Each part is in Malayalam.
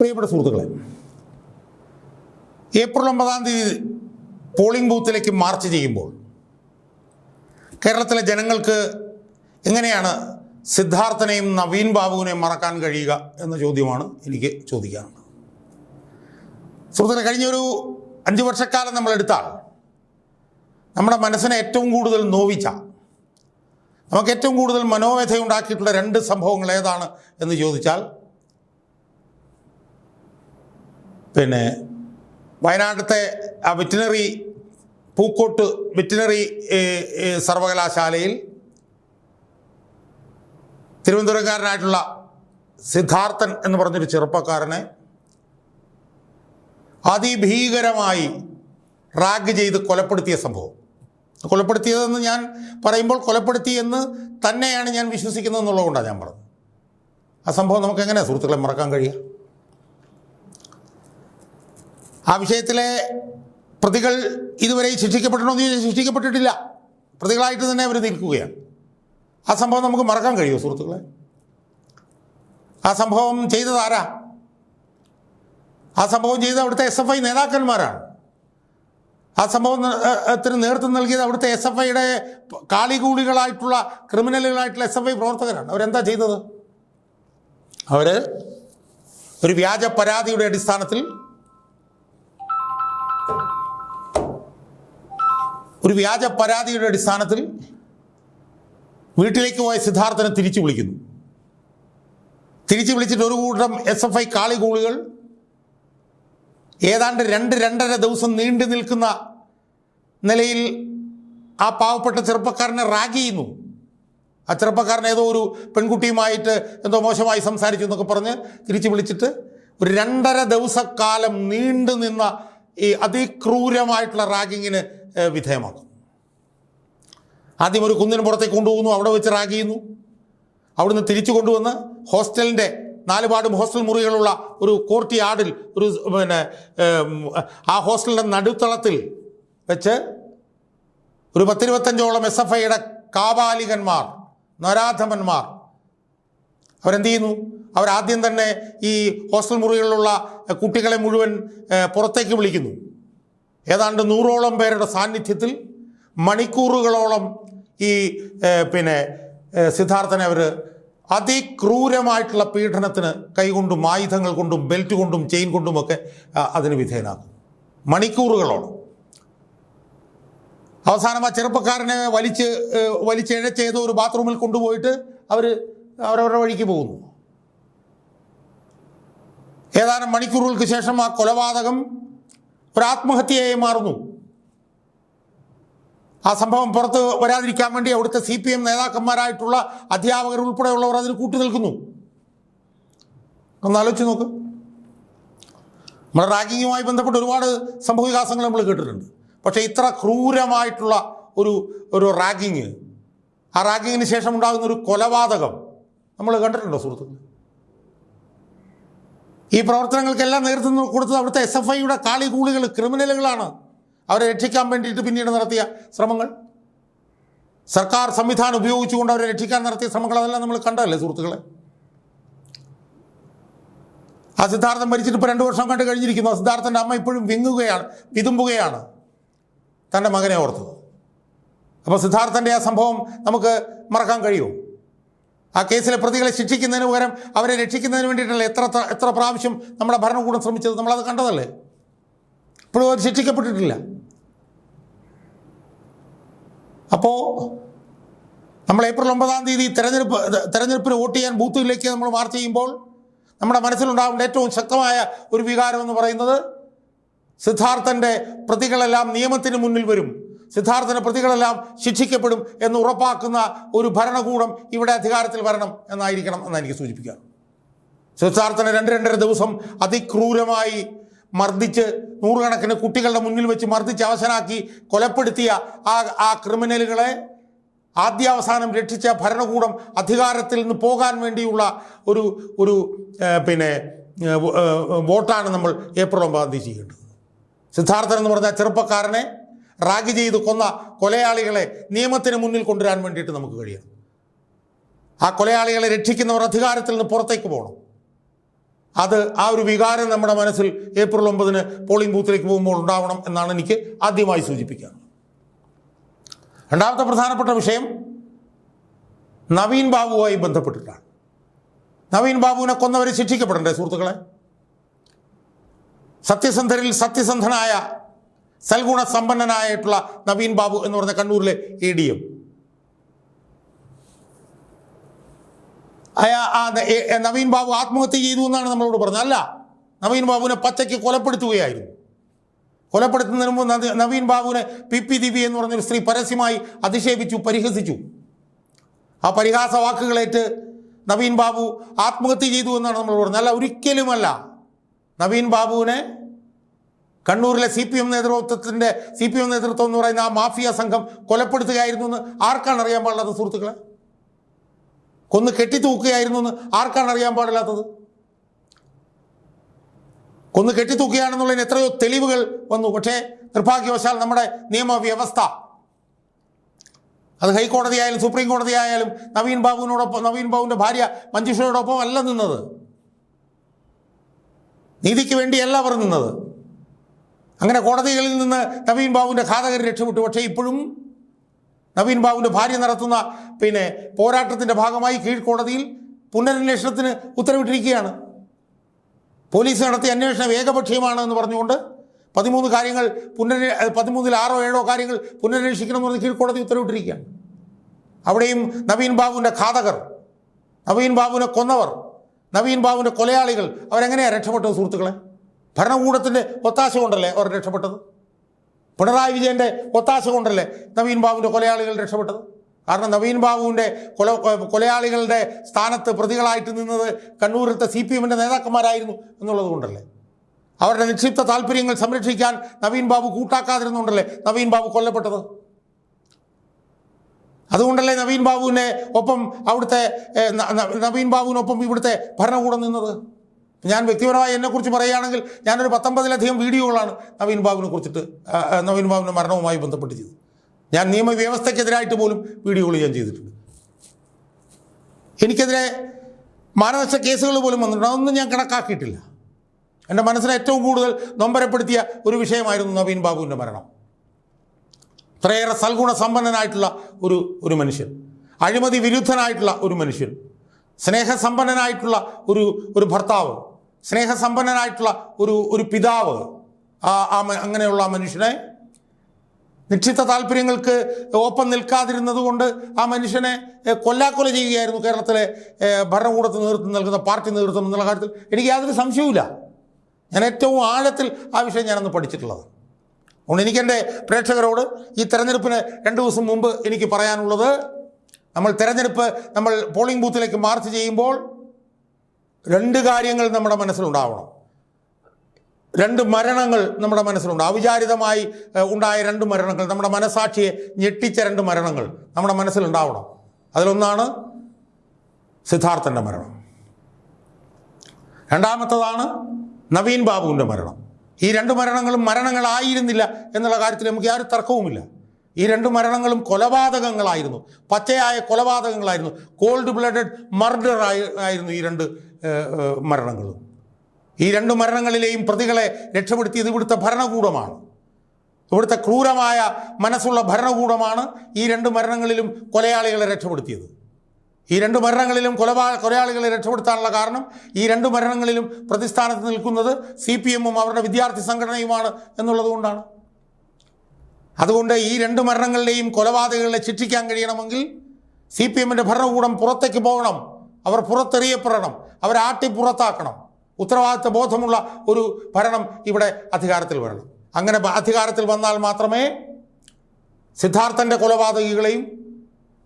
പ്രിയപ്പെട്ട സുഹൃത്തുക്കളെ, ഏപ്രിൽ 9 പോളിംഗ് ബൂത്തിലേക്ക് മാർച്ച് ചെയ്യുമ്പോൾ കേരളത്തിലെ ജനങ്ങൾക്ക് എങ്ങനെയാണ് സിദ്ധാർത്ഥനെയും നവീൻ ബാബുവിനെയും മറക്കാൻ കഴിയുക എന്ന ചോദ്യമാണ് എനിക്ക് ചോദിക്കാനുള്ളത്. സുഹൃത്തുക്കളെ, കഴിഞ്ഞൊരു 5 വർഷക്കാലം നമ്മളെടുത്താൽ നമ്മുടെ മനസ്സിനെ ഏറ്റവും കൂടുതൽ നോവിച്ച, നമുക്ക് ഏറ്റവും കൂടുതൽ മനോവ്യഥയുണ്ടാക്കിയിട്ടുള്ള 2 സംഭവങ്ങൾ ഏതാണ് എന്ന് ചോദിച്ചാൽ വയനാട്ടിലത്തെ ആ വെറ്റിനറി പൂക്കോട്ട് വെറ്റിനറി സർവകലാശാലയിൽ തിരുവനന്തപുരംകാരനായിട്ടുള്ള സിദ്ധാർത്ഥൻ എന്ന് പറഞ്ഞൊരു ചെറുപ്പക്കാരനെ അതിഭീകരമായി റാഗ് ചെയ്ത് കൊലപ്പെടുത്തിയ സംഭവം. കൊലപ്പെടുത്തിയതെന്ന് ഞാൻ പറയുമ്പോൾ കൊലപ്പെടുത്തിയെന്ന് തന്നെയാണ് ഞാൻ വിശ്വസിക്കുന്നതെന്നുള്ളതുകൊണ്ടാണ് ഞാൻ പറഞ്ഞത്. ആ സംഭവം നമുക്ക് എങ്ങനെയാണ് സുഹൃത്തുക്കളെ മറക്കാൻ കഴിയുക? ആ വിഷയത്തിലെ പ്രതികൾ ഇതുവരെ ശിക്ഷിക്കപ്പെടണമെന്ന് ചോദിച്ചാൽ ശിക്ഷിക്കപ്പെട്ടിട്ടില്ല. പ്രതികളായിട്ട് തന്നെ അവർ നിൽക്കുകയാണ്. ആ സംഭവം നമുക്ക് മറക്കാൻ കഴിയുമോ സുഹൃത്തുക്കളെ? ആ സംഭവം ചെയ്തത് ആരാ? ആ സംഭവം ചെയ്തത് അവിടുത്തെ SFI നേതാക്കന്മാരാണ്. ആ സംഭവത്തിന് നേതൃത്വം നൽകിയത് അവിടുത്തെ SFIയുടെ കാളികൂളികളായിട്ടുള്ള ക്രിമിനലുകളായിട്ടുള്ള SFI പ്രവർത്തകരാണ്. അവരെന്താ ചെയ്തത്? അവർ ഒരു വ്യാജ പരാതിയുടെ അടിസ്ഥാനത്തിൽ വീട്ടിലേക്ക് പോയ സിദ്ധാർത്ഥനെ തിരിച്ചു വിളിക്കുന്നു. തിരിച്ചു വിളിച്ചിട്ട് ഒരു കൂട്ടം SFI കാളികൂളികൾ ഏതാണ്ട് 2-2.5 ദിവസം നീണ്ടു നിൽക്കുന്ന നിലയിൽ ആ പാവപ്പെട്ട ചെറുപ്പക്കാരനെ റാഗ് ചെയ്യുന്നു. ആ ചെറുപ്പക്കാരൻ ഏതോ ഒരു പെൺകുട്ടിയുമായിട്ട് എന്തോ മോശമായി സംസാരിച്ചു എന്നൊക്കെ പറഞ്ഞ് തിരിച്ചു വിളിച്ചിട്ട് ഒരു 2.5 ദിവസക്കാലം നീണ്ടു നിന്ന ഈ അതിക്രൂരമായിട്ടുള്ള റാഗിങ്ങിന് വിധേയമാക്കും. ആദ്യം ഒരു കുന്നിന് പുറത്തേക്ക് കൊണ്ടുപോകുന്നു, അവിടെ വെച്ച് റാഗ് ചെയ്യുന്നു. അവിടുന്ന് തിരിച്ചു കൊണ്ടുവന്ന് ഹോസ്റ്റലിൻ്റെ 4 പാടും ഹോസ്റ്റൽ മുറികളുള്ള ഒരു കോർട്ട് യാർഡിൽ ആ ഹോസ്റ്റലിൻ്റെ നടുത്തളത്തിൽ വെച്ച് ഒരു 10-25ഓളം SFIയുടെ കാപാലികന്മാർ, നരാധമന്മാർ അവരെന്ത് ചെയ്യുന്നു? അവരാദ്യം തന്നെ ഈ ഹോസ്റ്റൽ മുറികളിലുള്ള കുട്ടികളെ മുഴുവൻ പുറത്തേക്ക് വിളിക്കുന്നു. ഏതാണ്ട് 100ഓളം പേരുടെ സാന്നിധ്യത്തിൽ മണിക്കൂറുകളോളം ഈ സിദ്ധാർത്ഥനെ അവർ അതിക്രൂരമായിട്ടുള്ള പീഡനത്തിന് കൈകൊണ്ടും ആയുധങ്ങൾ കൊണ്ടും ബെൽറ്റ് കൊണ്ടും ചെയിൻ കൊണ്ടുമൊക്കെ അതിന് വിധേയനാക്കും. മണിക്കൂറുകളോളം. അവസാനം ആ ചെറുപ്പക്കാരനെ വലിച്ചിഴച്ച് ഏതോ ഒരു ബാത്റൂമിൽ കൊണ്ടുപോയിട്ട് അവരവരുടെ വഴിക്ക് പോകുന്നു. ഏതാനും മണിക്കൂറുകൾക്ക് ശേഷം ആ കൊലപാതകം ഒരു ആത്മഹത്യയായി മാറുന്നു. ആ സംഭവം പുറത്ത് വരാതിരിക്കാൻ വേണ്ടി അവിടുത്തെ CPM നേതാക്കന്മാരായിട്ടുള്ള അധ്യാപകർ ഉൾപ്പെടെയുള്ളവർ അതിന് കൂട്ടുനിൽക്കുന്നു. ഒന്നാലോചിച്ച് നോക്ക്. നമ്മുടെ റാഗിങ്ങുമായി ബന്ധപ്പെട്ട് ഒരുപാട് സംഭവവികാസങ്ങൾ നമ്മൾ കേട്ടിട്ടുണ്ട്. പക്ഷേ ഇത്ര ക്രൂരമായിട്ടുള്ള ഒരു റാഗിങ്, ആ റാഗിങ്ങിന് ശേഷം ഉണ്ടാകുന്ന ഒരു കൊലപാതകം നമ്മൾ കണ്ടിട്ടുണ്ടോ സുഹൃത്തുക്കൾ? ഈ പ്രവർത്തനങ്ങൾക്കെല്ലാം നേതൃത്വം കൊടുത്തത് അവിടുത്തെ SFIയുടെ കാളികൂളികൾ, ക്രിമിനലുകളാണ്. അവരെ രക്ഷിക്കാൻ വേണ്ടിയിട്ട് പിന്നീട് നടത്തിയ ശ്രമങ്ങൾ, സർക്കാർ സംവിധാനം ഉപയോഗിച്ചുകൊണ്ട് അവരെ രക്ഷിക്കാൻ നടത്തിയ ശ്രമങ്ങൾ, അതെല്ലാം നമ്മൾ കണ്ടതല്ലേ സുഹൃത്തുക്കളെ? ആ സിദ്ധാർത്ഥൻ മരിച്ചിട്ട് ഇപ്പോൾ 2 വർഷം കണ്ട് കഴിഞ്ഞിരിക്കുന്നു. ആ സിദ്ധാർത്ഥൻ്റെ അമ്മ ഇപ്പോഴും വിതുമ്പുകയാണ് തൻ്റെ മകനെ ഓർത്തത്. അപ്പോൾ സിദ്ധാർത്ഥൻ്റെ ആ സംഭവം നമുക്ക് മറക്കാൻ കഴിയുമോ? ആ കേസിലെ പ്രതികളെ ശിക്ഷിക്കുന്നതിന് പകരം അവരെ രക്ഷിക്കുന്നതിന് വേണ്ടിയിട്ടല്ലേ എത്ര പ്രാവശ്യം നമ്മുടെ ഭരണകൂടം ശ്രമിച്ചത്? നമ്മളത് കണ്ടതല്ലേ? ഇപ്പോഴും അവർ ശിക്ഷിക്കപ്പെട്ടിട്ടില്ല. അപ്പോൾ നമ്മൾ ഏപ്രിൽ 9 തെരഞ്ഞെടുപ്പിന് വോട്ട് ചെയ്യാൻ ബൂത്തിലേക്ക് നമ്മൾ മാർച്ച് ചെയ്യുമ്പോൾ നമ്മുടെ മനസ്സിലുണ്ടാകുന്ന ഏറ്റവും ശക്തമായ ഒരു വികാരം എന്ന് പറയുന്നത് സിദ്ധാർത്ഥൻ്റെ പ്രതികളെല്ലാം നിയമത്തിന് മുന്നിൽ വരും, സിദ്ധാർത്ഥൻ്റെ പ്രതികളെല്ലാം ശിക്ഷിക്കപ്പെടും എന്ന് ഉറപ്പാക്കുന്ന ഒരു ഭരണകൂടം ഇവിടെ അധികാരത്തിൽ വരണം എന്നായിരിക്കണം എന്നാണ് എനിക്ക് സൂചിപ്പിക്കുക. സിദ്ധാർത്ഥനെ 2-2.5 ദിവസം അതിക്രൂരമായി മർദ്ദിച്ച്, നൂറുകണക്കിന് കുട്ടികളുടെ മുന്നിൽ വെച്ച് മർദ്ദിച്ച് അവശനാക്കി കൊലപ്പെടുത്തിയ ആ ക്രിമിനലുകളെ ആദ്യാവസാനം രക്ഷിച്ച ഭരണകൂടം അധികാരത്തിൽ നിന്ന് പോകാൻ വേണ്ടിയുള്ള ഒരു വോട്ടാണ് നമ്മൾ ഏപ്രിൽ 9 ചെയ്യേണ്ടത്. സിദ്ധാർത്ഥൻ എന്ന് പറഞ്ഞ ചെറുപ്പക്കാരനെ റാഗ് ചെയ്ത് കൊന്ന കൊലയാളികളെ നിയമത്തിന് മുന്നിൽ കൊണ്ടുവരാൻ വേണ്ടിയിട്ട് നമുക്ക് കഴിയണം. ആ കൊലയാളികളെ രക്ഷിക്കുന്നവർ അധികാരത്തിൽ നിന്ന് പുറത്തേക്ക് പോകണം. അത് ആ ഒരു വികാരം നമ്മുടെ മനസ്സിൽ ഏപ്രിൽ 9 പോളിംഗ് ബൂത്തിലേക്ക് പോകുമ്പോൾ ഉണ്ടാവണം എന്നാണ് എനിക്ക് ആദ്യമായി സൂചിപ്പിക്കുന്നത്. രണ്ടാമത്തെ പ്രധാനപ്പെട്ട വിഷയം നവീൻ ബാബുവുമായി ബന്ധപ്പെട്ടിട്ടാണ്. നവീൻ ബാബുവിനെ കൊന്നവരെ ശിക്ഷിക്കപ്പെടണ്ടേ സുഹൃത്തുക്കളെ? സത്യസന്ധരിൽ സത്യസന്ധനായ സൽഗുണ സമ്പന്നനായിട്ടുള്ള നവീൻ ബാബു എന്ന് പറഞ്ഞ കണ്ണൂരിലെ ADM, നവീൻ ബാബു ആത്മഹത്യ ചെയ്തു എന്നാണ് നമ്മളോട് പറഞ്ഞത്. അല്ല, നവീൻ ബാബുവിനെ പച്ചയ്ക്ക് കൊലപ്പെടുത്തുകയായിരുന്നു. കൊലപ്പെടുത്തുന്നതിന് മുമ്പ് നവീൻ ബാബുവിനെ PP ദിവ്യ എന്ന് പറഞ്ഞൊരു സ്ത്രീ പരസ്യമായി അധിക്ഷേപിച്ചു, പരിഹസിച്ചു. ആ പരിഹാസ വാക്കുകളേറ്റ് നവീൻ ബാബു ആത്മഹത്യ ചെയ്തു എന്നാണ് നമ്മൾ പറഞ്ഞത്. അല്ല, ഒരിക്കലുമല്ല. നവീൻ ബാബുവിനെ കണ്ണൂരിലെ CPM നേതൃത്വം എന്ന് പറയുന്ന ആ മാഫിയ സംഘം കൊലപ്പെടുത്തുകയായിരുന്നു എന്ന് ആർക്കാണ് അറിയാൻ പാടില്ലാത്തത് സുഹൃത്തുക്കളെ? കൊന്ന് കെട്ടിത്തൂക്കുകയായിരുന്നു എന്ന് ആർക്കാണ് അറിയാൻ പാടില്ലാത്തത്? കൊന്ന് കെട്ടിത്തൂക്കുകയാണെന്നുള്ളതിന് എത്രയോ തെളിവുകൾ വന്നു. പക്ഷേ നിർഭാഗ്യവശാൽ നമ്മുടെ നിയമവ്യവസ്ഥ, അത് ഹൈക്കോടതിയായാലും സുപ്രീം കോടതിയായാലും നവീൻ ബാബുവിൻ്റെ ഭാര്യ മഞ്ജുഷയോടൊപ്പം അല്ല നിന്നത്. നീതിക്ക് വേണ്ടിയല്ല അവർ നിന്നത്. അങ്ങനെ കോടതികളിൽ നിന്ന് നവീൻ ബാബുവിൻ്റെ ഘാതകർ രക്ഷപ്പെട്ടു. പക്ഷേ ഇപ്പോഴും നവീൻ ബാബുവിൻ്റെ ഭാര്യ നടത്തുന്ന പോരാട്ടത്തിൻ്റെ ഭാഗമായി കീഴ്ക്കോടതിയിൽ പുനരന്വേഷണത്തിന് ഉത്തരവിട്ടിരിക്കുകയാണ്. പോലീസ് നടത്തിയ അന്വേഷണം ഏകപക്ഷീയമാണ് എന്ന് പറഞ്ഞുകൊണ്ട് 13 കാര്യങ്ങൾ 13-ൽ 6 7 കാര്യങ്ങൾ പുനരന്വേഷിക്കണം എന്ന് പറഞ്ഞ് കീഴ്ക്കോടതി ഉത്തരവിട്ടിരിക്കുകയാണ്. അവിടെയും നവീൻ ബാബുവിൻ്റെ ഘാതകർ, നവീൻ ബാബുവിനെ കൊന്നവർ, നവീൻ ബാബുവിൻ്റെ കൊലയാളികൾ അവരെങ്ങനെയാണ് രക്ഷപ്പെട്ടത് സുഹൃത്തുക്കളെ? ഭരണകൂടത്തിൻ്റെ ഒത്താശ കൊണ്ടല്ലേ അവർ രക്ഷപ്പെട്ടത്? പിണറായി വിജയൻ്റെ ഒത്താശ കൊണ്ടല്ലേ നവീൻ ബാബുവിൻ്റെ കൊലയാളികൾ രക്ഷപ്പെട്ടത്? കാരണം നവീൻ ബാബുവിൻ്റെ കൊലയാളികളുടെ സ്ഥാനത്ത് പ്രതികളായിട്ട് നിന്നത് കണ്ണൂരിലത്തെ CPMൻ്റെ നേതാക്കന്മാരായിരുന്നു എന്നുള്ളത് കൊണ്ടല്ലേ? അവരുടെ നിക്ഷിപ്ത താല്പര്യങ്ങൾ സംരക്ഷിക്കാൻ നവീൻ ബാബു കൂട്ടാക്കാതിരുന്നുകൊണ്ടല്ലേ നവീൻ ബാബു കൊല്ലപ്പെട്ടത്? അതുകൊണ്ടല്ലേ നവീൻ ബാബുവിനൊപ്പം ഇവിടുത്തെ ഭരണകൂടം നിന്നത്? ഞാൻ വ്യക്തിപരമായി എന്നെക്കുറിച്ച് പറയുകയാണെങ്കിൽ ഞാനൊരു 19-ലധികം വീഡിയോകളാണ് നവീൻ ബാബുവിൻ്റെ മരണവുമായി ബന്ധപ്പെട്ട് ചെയ്തത്. ഞാൻ നിയമവ്യവസ്ഥയ്ക്കെതിരായിട്ട് പോലും വീഡിയോകൾ ഞാൻ ചെയ്തിട്ടുണ്ട്. എനിക്കെതിരെ മാനനഷ്ട കേസുകൾ പോലും വന്നിട്ടുണ്ട്. അതൊന്നും ഞാൻ കണക്കാക്കിയിട്ടില്ല. എൻ്റെ മനസ്സിനെ ഏറ്റവും കൂടുതൽ നൊമ്പരപ്പെടുത്തിയ ഒരു വിഷയമായിരുന്നു നവീൻ ബാബുവിൻ്റെ മരണം. ഇത്രയേറെ സൽഗുണ സമ്പന്നനായിട്ടുള്ള ഒരു മനുഷ്യൻ, അഴിമതി വിരുദ്ധനായിട്ടുള്ള ഒരു മനുഷ്യൻ, സ്നേഹസമ്പന്നനായിട്ടുള്ള ഒരു ഭർത്താവ്, സ്നേഹസമ്പന്നനായിട്ടുള്ള ഒരു പിതാവ്, അങ്ങനെയുള്ള ആ മനുഷ്യനെ നിക്ഷിപ്ത താല്പര്യങ്ങൾക്ക് ഒപ്പം നിൽക്കാതിരുന്നത് കൊണ്ട് ആ മനുഷ്യനെ കൊല്ലാക്കൊല ചെയ്യുകയായിരുന്നു കേരളത്തിലെ ഭരണകൂടത്തിന് നേതൃത്വം നൽകുന്ന പാർട്ടി നേതൃത്വം എന്നുള്ള കാര്യത്തിൽ എനിക്ക് യാതൊരു സംശയവുമില്ല. ഞാൻ ഏറ്റവും ആഴത്തിൽ ആ വിഷയം ഞാനന്ന് പഠിച്ചിട്ടുള്ളത്. അതുകൊണ്ട് എനിക്കെൻ്റെ പ്രേക്ഷകരോട് ഈ തെരഞ്ഞെടുപ്പിന് 2 ദിവസം മുമ്പ് എനിക്ക് പറയാനുള്ളത്, നമ്മൾ പോളിംഗ് ബൂത്തിലേക്ക് മാർച്ച് ചെയ്യുമ്പോൾ 2 കാര്യങ്ങൾ നമ്മുടെ മനസ്സിലുണ്ടാവണം. 2 മരണങ്ങൾ നമ്മുടെ മനസ്സിലുണ്ട്. അവിചാരിതമായി ഉണ്ടായ 2 മരണങ്ങൾ, നമ്മുടെ മനസാക്ഷിയെ ഞെട്ടിച്ച 2 മരണങ്ങൾ നമ്മുടെ മനസ്സിലുണ്ടാവണം. അതിലൊന്നാണ് സിദ്ധാർത്ഥൻ്റെ മരണം, രണ്ടാമത്തതാണ് നവീൻ ബാബുവിൻ്റെ മരണം. ഈ 2 മരണങ്ങളും മരണങ്ങളായിരുന്നില്ല എന്നുള്ള കാര്യത്തിൽ നമുക്ക് യാതൊരു തർക്കവുമില്ല. ഈ 2 മരണങ്ങളും കൊലപാതകങ്ങളായിരുന്നു, പച്ചയായ കൊലപാതകങ്ങളായിരുന്നു. കോൾഡ് ബ്ലഡഡ് മർഡർ ആയിരുന്നു ഈ 2 മരണങ്ങളും. ഈ 2 മരണങ്ങളിലെയും പ്രതികളെ രക്ഷപ്പെടുത്തിയത് ഇവിടുത്തെ ഭരണകൂടമാണ്. ഇവിടുത്തെ ക്രൂരമായ മനസ്സുള്ള ഭരണകൂടമാണ് ഈ 2 മരണങ്ങളിലും കൊലയാളികളെ രക്ഷപ്പെടുത്തിയത്. ഈ 2 മരണങ്ങളിലും കൊലയാളികളെ രക്ഷപ്പെടുത്താനുള്ള കാരണം ഈ 2 മരണങ്ങളിലും പ്രതിസ്ഥാനത്ത് നിൽക്കുന്നത് CPMഉം അവരുടെ വിദ്യാർത്ഥി സംഘടനയുമാണ് എന്നുള്ളത് കൊണ്ടാണ്. അതുകൊണ്ട് ഈ 2 മരണങ്ങളിലെയും കൊലപാതകങ്ങളെ ശിക്ഷിക്കാൻ കഴിയണമെങ്കിൽ CPMൻ്റെ ഭരണകൂടം പുറത്തേക്ക് പോകണം, അവർ പുറത്തെറിയപ്പെടണം, അവരെ പുറത്താക്കണം. ഉത്തരവാദിത്വ ബോധമുള്ള ഒരു ഭരണം ഇവിടെ അധികാരത്തിൽ വരണം. അങ്ങനെ അധികാരത്തിൽ വന്നാൽ മാത്രമേ സിദ്ധാർത്ഥൻ്റെ കൊലപാതകികളെയും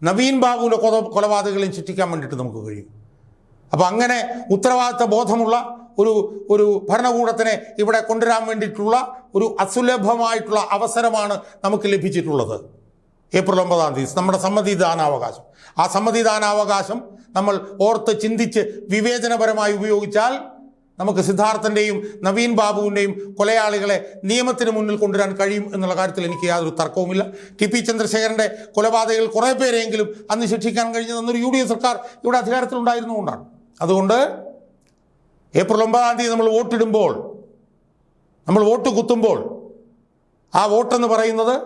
നവീൻ ബാബുവിൻ്റെ കൊലപാതകികളെയും ശിക്ഷിക്കാൻ വേണ്ടിയിട്ട് നമുക്ക് കഴിയും. അപ്പോൾ അങ്ങനെ ഉത്തരവാദിത്വ ബോധമുള്ള ഒരു ഭരണകൂടത്തിനെ ഇവിടെ കൊണ്ടുവരാൻ വേണ്ടിയിട്ടുള്ള ഒരു അസുലഭമായിട്ടുള്ള അവസരമാണ് നമുക്ക് ലഭിച്ചിട്ടുള്ളത്. ഏപ്രിൽ 9-ാം തീയതി നമ്മുടെ സമ്മതിദാനാവകാശം. ആ സമ്മതിദാനാവകാശം നമ്മൾ ഓർത്ത് ചിന്തിച്ച് വിവേചനപരമായി ഉപയോഗിച്ചാൽ നമുക്ക് സിദ്ധാർത്ഥൻ്റെയും നവീൻ ബാബുവിൻ്റെയും കൊലയാളികളെ നിയമത്തിന് മുന്നിൽ കൊണ്ടുവരാൻ കഴിയും എന്നുള്ള കാര്യത്തിൽ എനിക്ക് യാതൊരു തർക്കവുമില്ല. TP ചന്ദ്രശേഖരൻ്റെ കൊലപാതകങ്ങൾ കുറേ പേരെങ്കിലും അന്ന് ശിക്ഷിക്കാൻ കഴിഞ്ഞത് അന്നൊരു UDF സർക്കാർ ഇവിടെ അധികാരത്തിലുണ്ടായിരുന്നുകൊണ്ടാണ്. അതുകൊണ്ട് ഏപ്രിൽ 9-ാം തീയതി നമ്മൾ വോട്ടിടുമ്പോൾ, നമ്മൾ വോട്ട് കുത്തുമ്പോൾ ആ വോട്ടെന്ന് പറയുന്നത്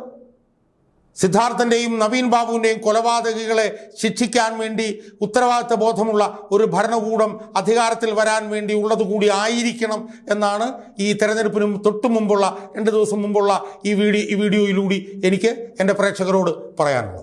സിദ്ധാർത്ഥൻ്റെയും നവീൻ ബാബുവിൻ്റെയും കൊലപാതകികളെ ശിക്ഷിക്കാൻ വേണ്ടി ഉത്തരവാദിത്ത ബോധമുള്ള ഒരു ഭരണകൂടം അധികാരത്തിൽ വരാൻ വേണ്ടി ഉള്ളതുകൂടി ആയിരിക്കണം എന്നാണ് ഈ തെരഞ്ഞെടുപ്പിനും തൊട്ടു മുമ്പുള്ള 2 ദിവസം മുമ്പുള്ള ഈ വീഡിയോയിലൂടെ എനിക്ക് എൻ്റെ പ്രേക്ഷകരോട് പറയാനുള്ളത്.